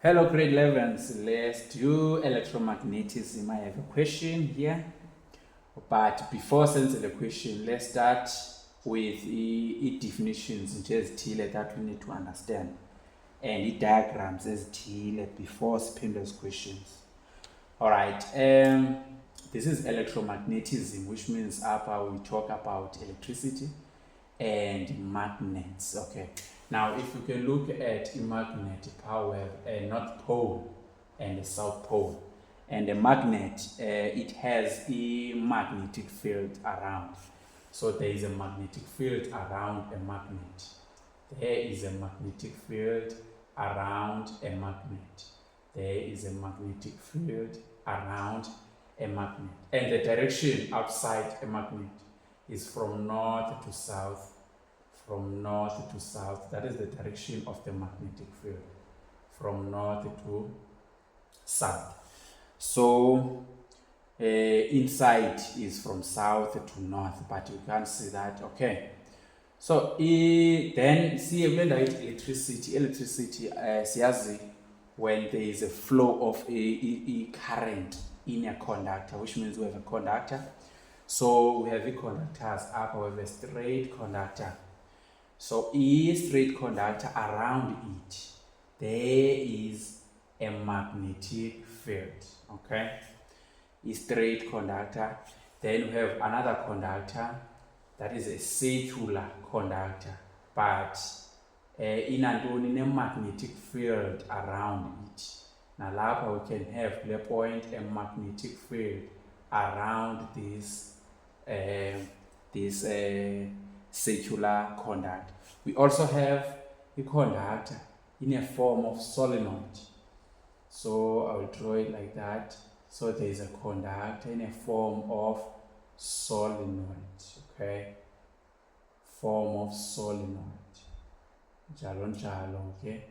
Hello, grade 11s. Let's do electromagnetism. I have a question here. But before sending the question, let's start with the definitions ezithile that we need to understand and the diagrams ezithile before spin those questions. All right. This is electromagnetism, which means upper we talk about electricity and magnets. Okay. Now, if you can look at a magnet power, a north pole and a south pole, and a magnet, it has a magnetic field around. So there is a magnetic field around a magnet. There is a magnetic field around a magnet. There is a magnetic field around a magnet. And the direction outside a magnet is from north to south. From north to south, that is the direction of the magnetic field. From north to south. So inside is from south to north, but you can't see that. Okay. So then see electricity. Siyazi when there is a flow of a current in a conductor, which means we have a conductor. So we have a conductors up, we have a straight conductor. So a straight conductor, around it there is a magnetic field. Okay, a straight conductor. Then we have another conductor that is a circular conductor, but in a magnetic field around it. Now lapha we can have the point a magnetic field around this circular conductor. We also have a conductor in a form of solenoid. So I will draw it like that. So there is a conductor in a form of solenoid. Okay, form of solenoid. Jalo, okay,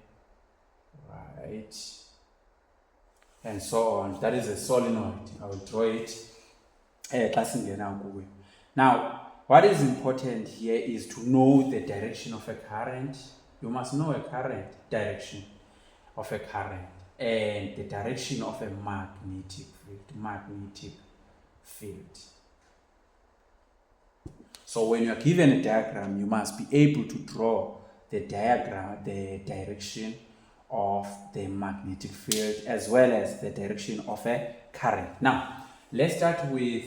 right, and so on. That is a solenoid. I will draw it. Now, what is important here is to know the direction of a current. You must know a current, direction of a current, and the direction of a magnetic field. So when you are given a diagram, you must be able to draw the diagram, the direction of the magnetic field as well as the direction of a current. Now, let's start with,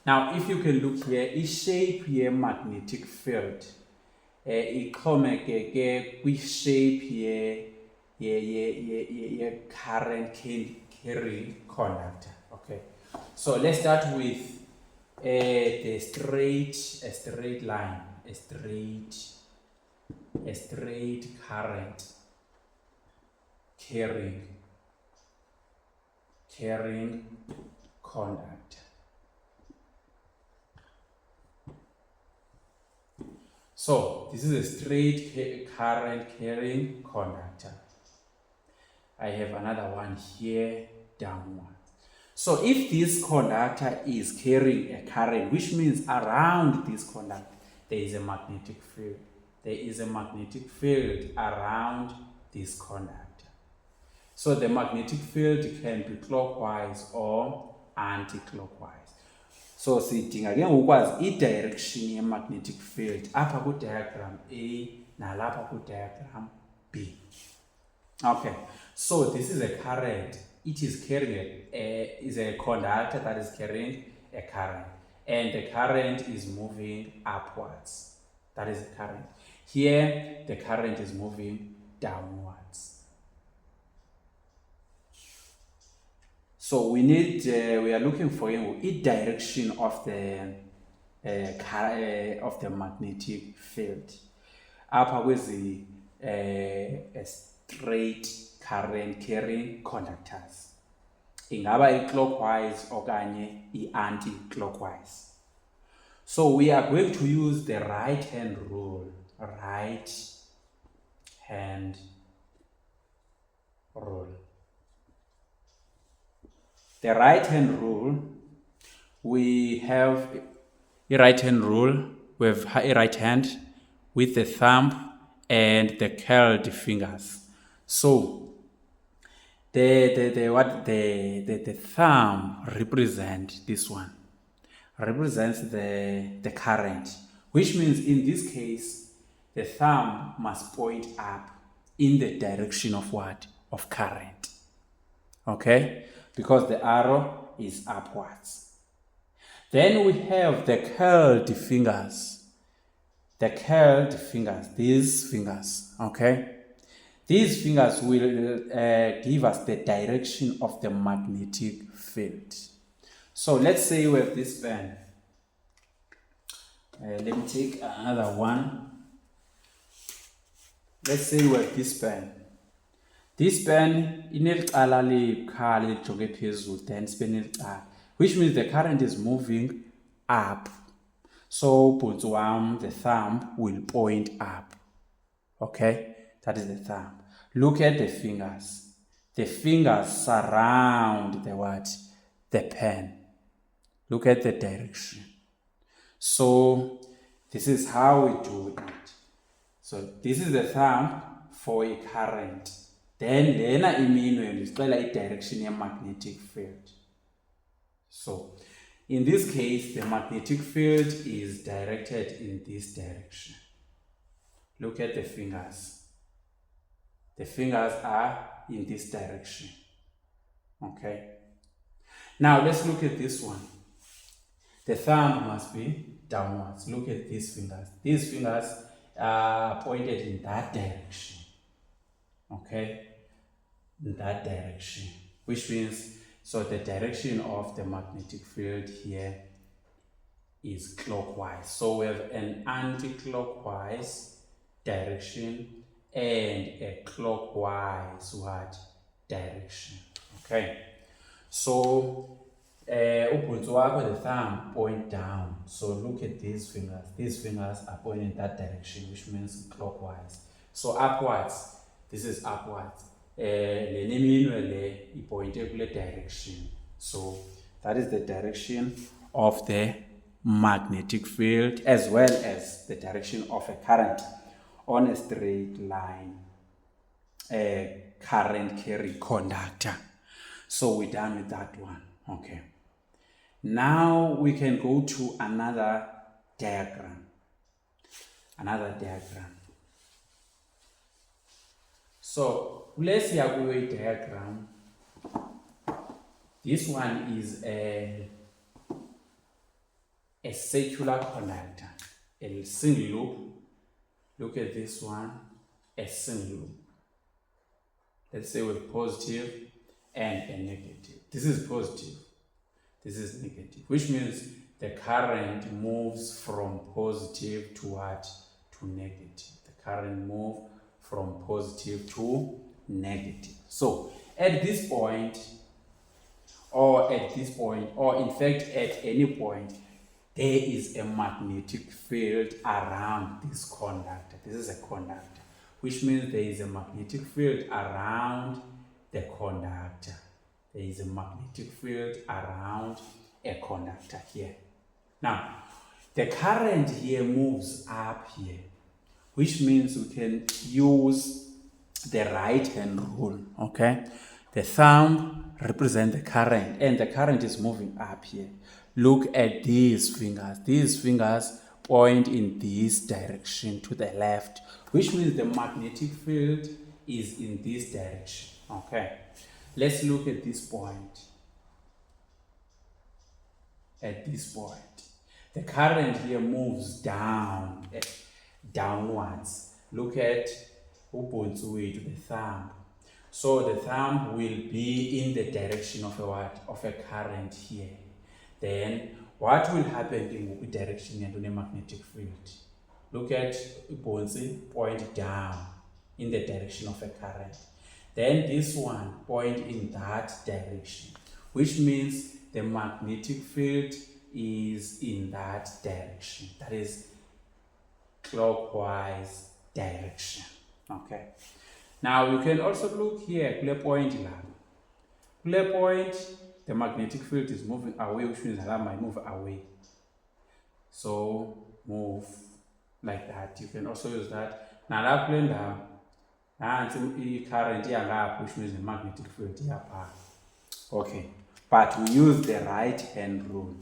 now if you can look here, the shape here magnetic field, ixhomekeke kwi-shape ye current carrying conductor. Okay, so let's start with a straight line, a straight current carrying conductor. So this is a straight current carrying conductor. I have another one here downward. So if this conductor is carrying a current, which means around this conductor there is a magnetic field. There is a magnetic field around this conductor. So the magnetic field can be clockwise or anti-clockwise. So sidinga ke ngokwazi i-direction ye-magnetic field apha ku-diagram A nalapha ku-diagram B. Okay, so this is a current. It is carrying is a conductor that is carrying a current, and the current is moving upwards. That is the current. Here, the current is moving downwards. So we need, we are looking for a direction of the magnetic field. Upper with the straight current carrying conductors. Ingaba clockwise okanye anti-clockwise. So we are going to use the right hand rule. Right hand rule. The right hand rule, we have a right hand rule. We have a right hand with the thumb and the curled fingers. So the thumb represents this one, represents the current, which means in this case the thumb must point up in the direction of what? Of current. Okay, because the arrow is upwards. Then we have the curled fingers. The curled fingers, these fingers, okay? These fingers will give us the direction of the magnetic field. So let's say we have this pen. Let me take another one. Let's say we have this pen. This pen inelicala likhali lijonge phezulu, then sibe, which means the current is moving up. So the thumb will point up. Okay, that is the thumb. Look at the fingers. The fingers surround the what? The pen. Look at the direction. So this is how we do it. So this is the thumb for a current. Then lena iminwe isixela i-direction ye-magnetic field. So in this case, the magnetic field is directed in this direction. Look at the fingers. The fingers are in this direction. Okay. Now let's look at this one. The thumb must be downwards. Look at these fingers. These fingers are pointed in that direction. Okay. In that direction. Which means, so the direction of the magnetic field here is clockwise. So we have an anti-clockwise direction and a clockwise what? Direction. Okay. So the thumb point down. So look at these fingers. These fingers are pointing in that direction, which means clockwise. So upwards. This is upwards. Direction. So that is the direction of the magnetic field as well as the direction of a current on a straight line current carry conductor. So we're done with that one. Okay. Now we can go to another diagram. So let's see a diagram. This one is a circular conductor, a single loop. Look at this one, a single loop. Let's say with positive and a negative. This is positive. This is negative, which means the current moves from positive to what? To negative. The current moves from positive to negative. So at this point, or in fact at any point, there is a magnetic field around this conductor. This is a conductor, which means there is a magnetic field around the conductor. There is a magnetic field around a conductor here. Now, the current here moves up here, which means we can use the right-hand rule, okay? The thumb represents the current, and the current is moving up here. Look at these fingers. These fingers point in this direction to the left, which means the magnetic field is in this direction, okay? Let's look at this point. At this point, the current here moves down, downwards. Look at the thumb. So the thumb will be in the direction of a what? Of a current here. Then what will happen in the direction of the magnetic field? Look at point down in the direction of a current. Then this one point in that direction, which means the magnetic field is in that direction. That is clockwise direction. Okay. Now you can also look here, clear point. Clear point, the magnetic field is moving away, which means that might move away. So move like that. You can also use that. Now that blender, current iyangapha, which means the magnetic field iyapha. Okay, but we use the right hand rule.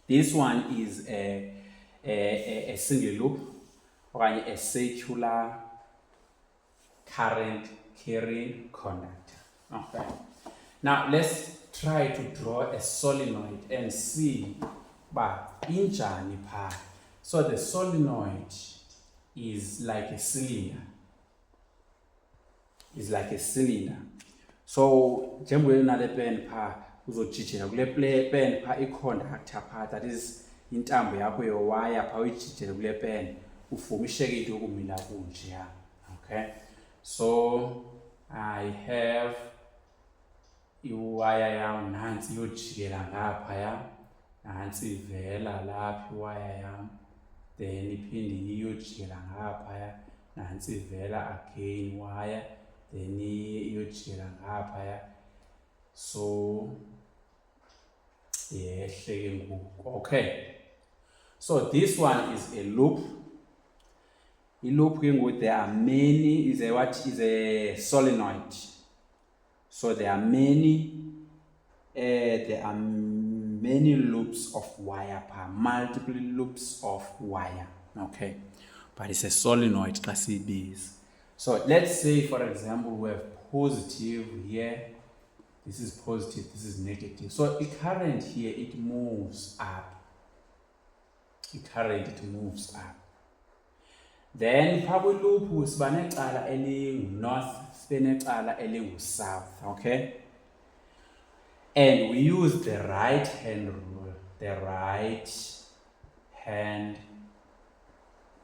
This one is a single loop or a circular current carrying conductor. Okay, now let's try to draw a solenoid and see injani pha. So the solenoid is like a cylinder. So njengoba unale pen pha uzojijela kule pen pha i-conductor pha, that is intambo yakho yowaya pha uyijijele kule pen ufumisheke into yokumila kunjeya. Okay, so I have iwaya yam nansi iyojikela ngaphaya, nansi ivela lapha iwaya yam, then iphinde iyojikela ngaphaya, nansi ivela again wire, then iyojikela ngaphaya. So yehle ngoku. Okay, so this one is a loop. I-loop there are many, is a solenoid. So there are many loops of wire, multiple loops of wire. Okay, but it's a solenoid class B's. So let's say, for example, we have positive here. This is positive, this is negative. So the current here, it moves up. It moves up. Then power loop siba necala elingu-north, sibe necala elingu-south. Okay, and we use the right hand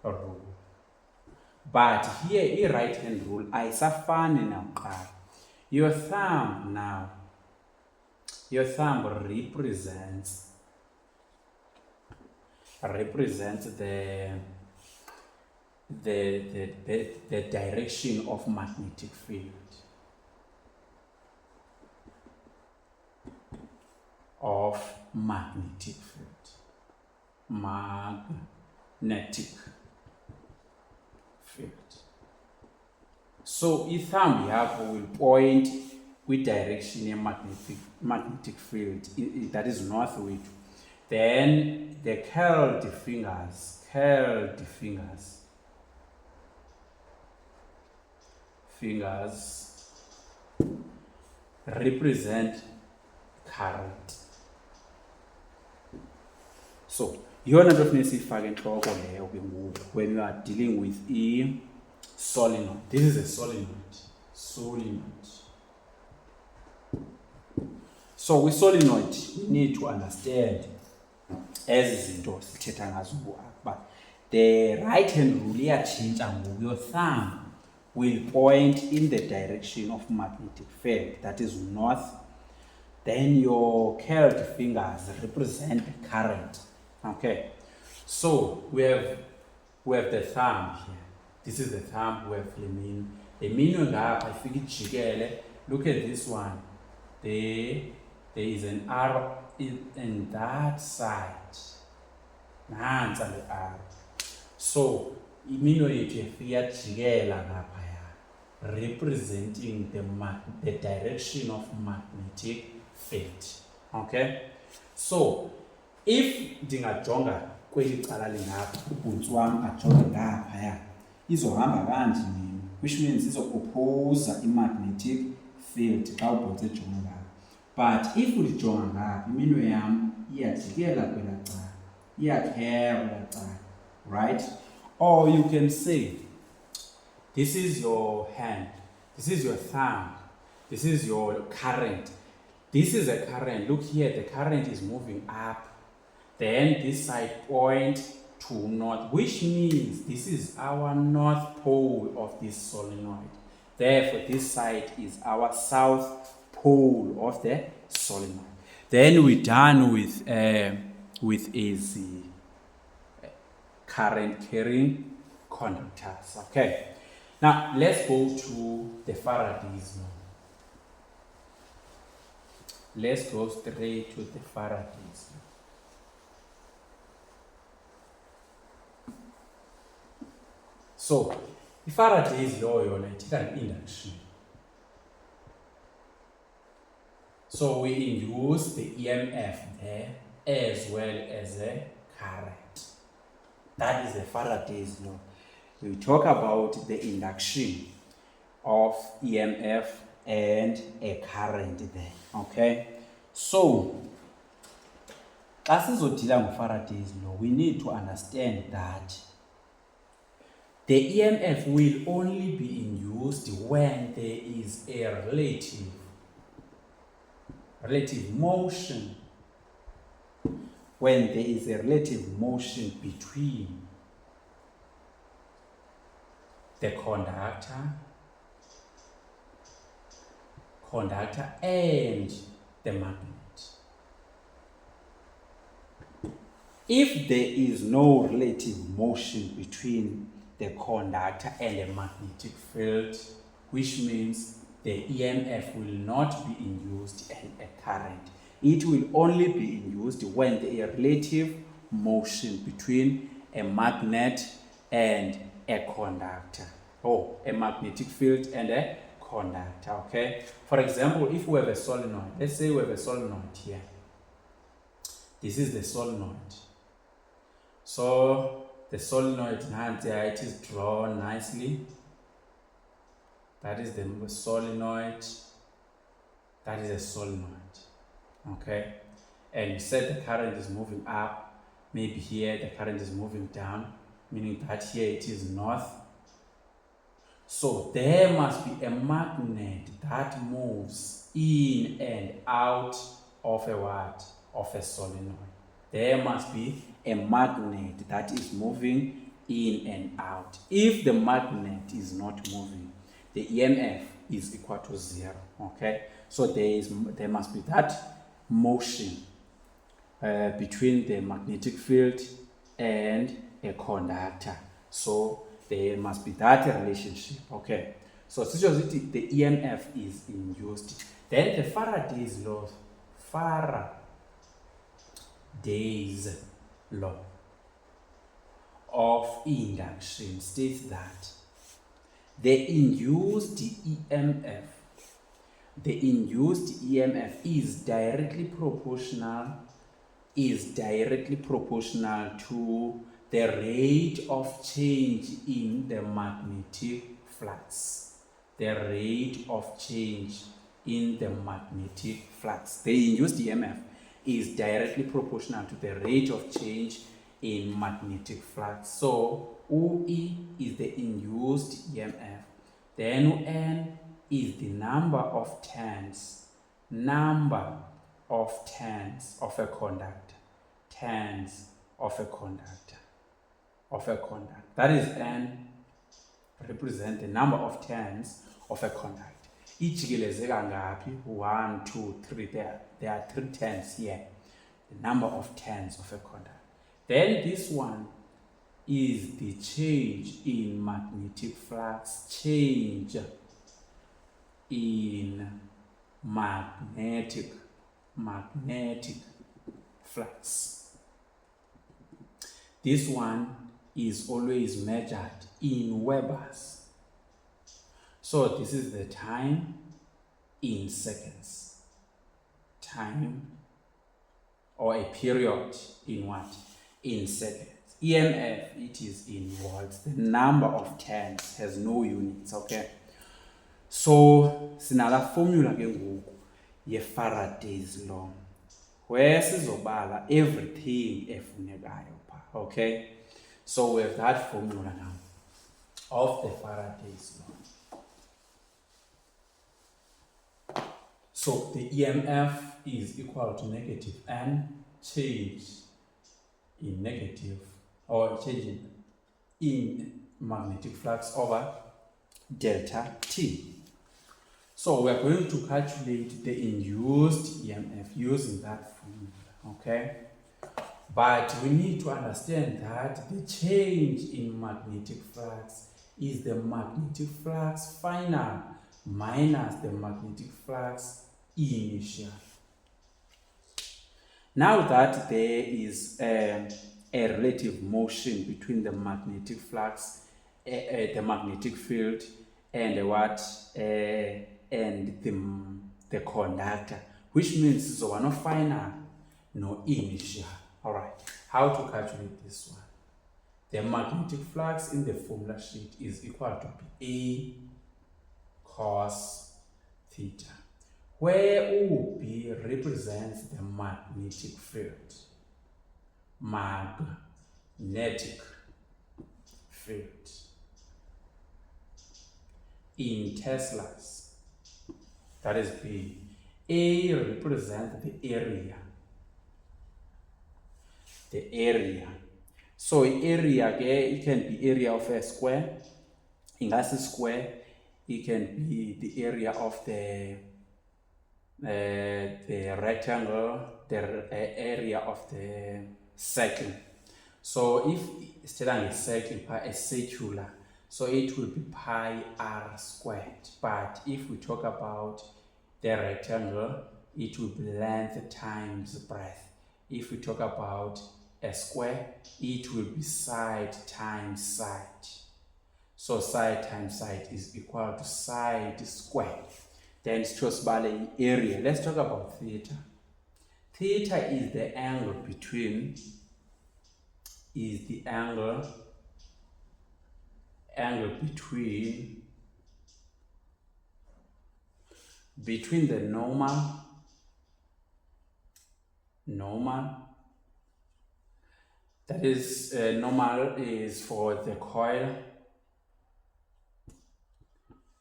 rule. But here right hand rule ayisafani nakuqala. Your thumb represents the direction of magnetic field. Magnetic field. So i-thumb yakho will point with direction in magnetic field, that is north wethu. Then the curled fingers represent current. So yona nto funeka siyifake entloko leyo ke ngoku when you are dealing with a solenoid. This is a solenoid. So with solenoid we need to understand ezi zinto sithetha ngazo but the right hand rule iyatshintsha ngoku. Your thumb will point in the direction of magnetic field, that is north. Then your curled fingers represent the current. Okay, so we have the thumb here. This is the thumb. We have the minnow. The minnow ngapha ifika ijikele. Look at this one. There is an arrow in that side. Nansi the arrow. So iminnow yethu ifika iyajikela ngaphaya, representing the direction of magnetic field. Okay, so if ndingajonga kweli cala lingapha, ubhuntsi wam ajonge ngaphaya, izohamba kanje nini, which means izo-opposa i-magnetic field xa ubhuntsi ejonge ngapha. But if ulijonga ngapha, iminwe yam iyajikela kwela cala, iyakhera kwela cala, right? Or you can say, this is your hand, this is your thumb, this is your current. This is a current. Look here, the current is moving up. Then this side point to north, which means this is our north pole of this solenoid. Therefore, this side is our south pole of the solenoid. Then we're done with AC current carrying conductors. Okay. Now let's go to the Faraday's law. Let's go straight to the Faraday's law. So iFaraday's law yona ithetha nge-induction. So we induce the EMF there as well as a current. That is the Faraday's law. We talk about the induction of EMF and a current there. Okay? So, as Faraday's law, we need to understand that the EMF will only be induced when there is a relative motion. When there is a relative motion between the conductor and the magnet. If there is no relative motion between the conductor and the magnetic field, which means the EMF will not be induced and a current. It will only be induced when there is a relative motion between a magnet and a conductor, or a magnetic field and a conductor. Okay, for example, if we have a solenoid, let's say we have a solenoid here. This is the solenoid. So the solenoid now there, it is drawn nicely. That is the solenoid. That is a solenoid. Okay, and you said the current is moving up. Maybe here the current is moving down, meaning that here it is north. So there must be a magnet that moves in and out of a what? Of a solenoid. There must be a magnet that is moving in and out. If the magnet is not moving, the EMF is equal to 0. Okay, so there must be that motion between the magnetic field and a conductor. So there must be that relationship. Okay, so the EMF is induced. Then the Faraday's law, Faraday's law of induction states that the induced EMF is directly proportional to the rate of change in the magnetic flux. The rate of change in the magnetic flux. The induced EMF is directly proportional to the rate of change in magnetic flux. So UE is the induced EMF. Then N is the number of turns of a conductor. Turns of a conductor. That is N represent the number of turns of a conductor. Ijikeleze kangaphi? 1, 2, 3. There are 3 turns here. The number of turns of a conductor. Then this one is the change in magnetic flux. Change in magnetic flux. This one is always measured in Webers. So this is the time in seconds. Time or a period in what? In seconds. EMF, it is in volts. The number of turns has no units. Okay. So sinala formula ke ngoku ye Faraday's law, where sizobala everything efunekayo pha. Okay, so we have that formula now of the Faraday's law. So the EMF is equal to negative N, change in negative or change in magnetic flux over delta T. So we are going to calculate the induced EMF using that formula, okay? But we need to understand that the change in magnetic flux is the magnetic flux final minus the magnetic flux initial. Now that there is a relative motion between the magnetic flux the magnetic field and what and the conductor, which means so no final no initial. All right, how to calculate this one? The magnetic flux in the formula sheet is equal to A cos theta, where B represents the magnetic field. Magnetic field in Teslas, that is B. A represents the area. The area. So area, it can be area of a square. In a square, it can be the area of the rectangle, the area of the circle. So if it's telling a circle, a circular, so it will be pi r squared. But if we talk about the rectangle, it will be length times breadth. If we talk about a square, it will be side times side. So side times side is equal to side squared. Then it's just by the area. Let's talk about theta. Theta is the angle between between the normal, that is normal is for the coil,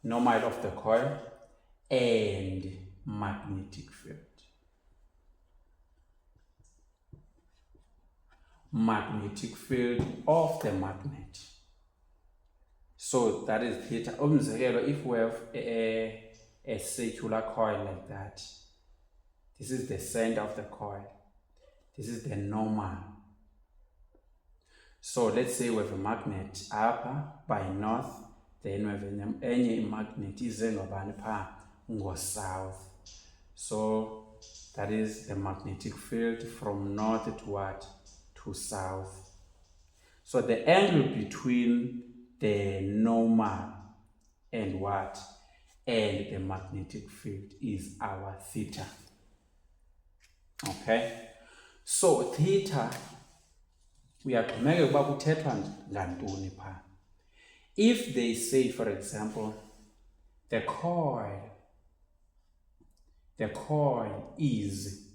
normal of the coil, and magnetic field. Magnetic field of the magnet. So that is theta. If we have a circular coil like that, this is the center of the coil. This is the normal. So let's say we have a magnet up by north, then we have any magnet is go south. So that is the magnetic field from north to what? To south. So the angle between the normal and what? And the magnetic field is our theta. Okay? So theta, we are to make a if they say, for example, the coil is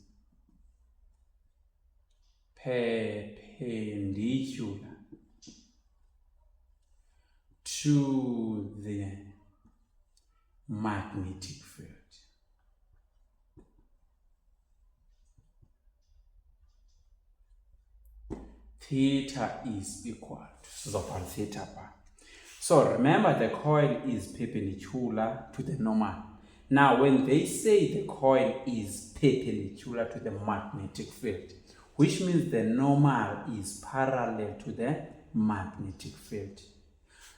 perpendicular to the magnetic field. Theta is equal to theta bar. So remember, the coil is perpendicular to the normal. Now when they say the coil is perpendicular to the magnetic field, which means the normal is parallel to the magnetic field.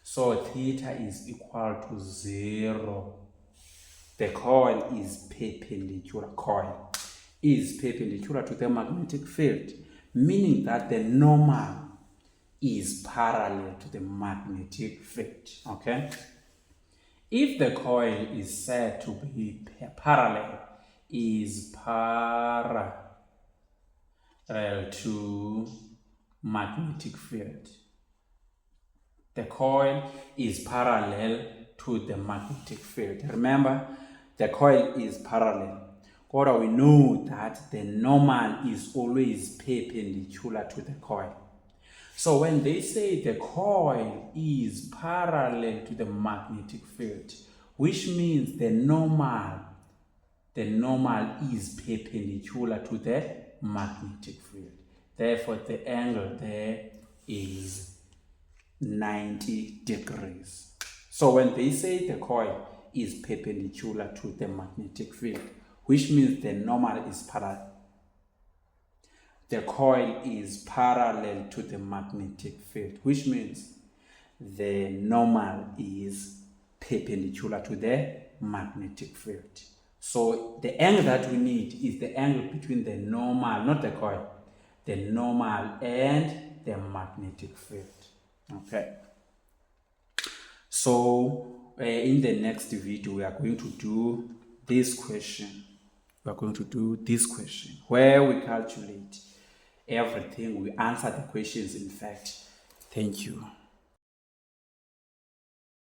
So theta is equal to 0. The coil is perpendicular. Coil is perpendicular to the magnetic field, meaning that the normal is parallel to the magnetic field. Okay? If the coil is said to be parallel to magnetic field, the coil is parallel to the magnetic field. Remember, the coil is parallel. But we know that the normal is always perpendicular to the coil. So when they say the coil is parallel to the magnetic field, which means the normal is perpendicular to the magnetic field. Therefore, the angle there is 90 degrees. So when they say the coil is perpendicular to the magnetic field, which means the normal is parallel. The coil is parallel to the magnetic field, which means the normal is perpendicular to the magnetic field. So the angle that we need is the angle between the normal, not the coil, the normal and the magnetic field. Okay. So in the next video, we are going to do this question. We are going to do this question where we calculate everything. We answer the questions, in fact. Thank you.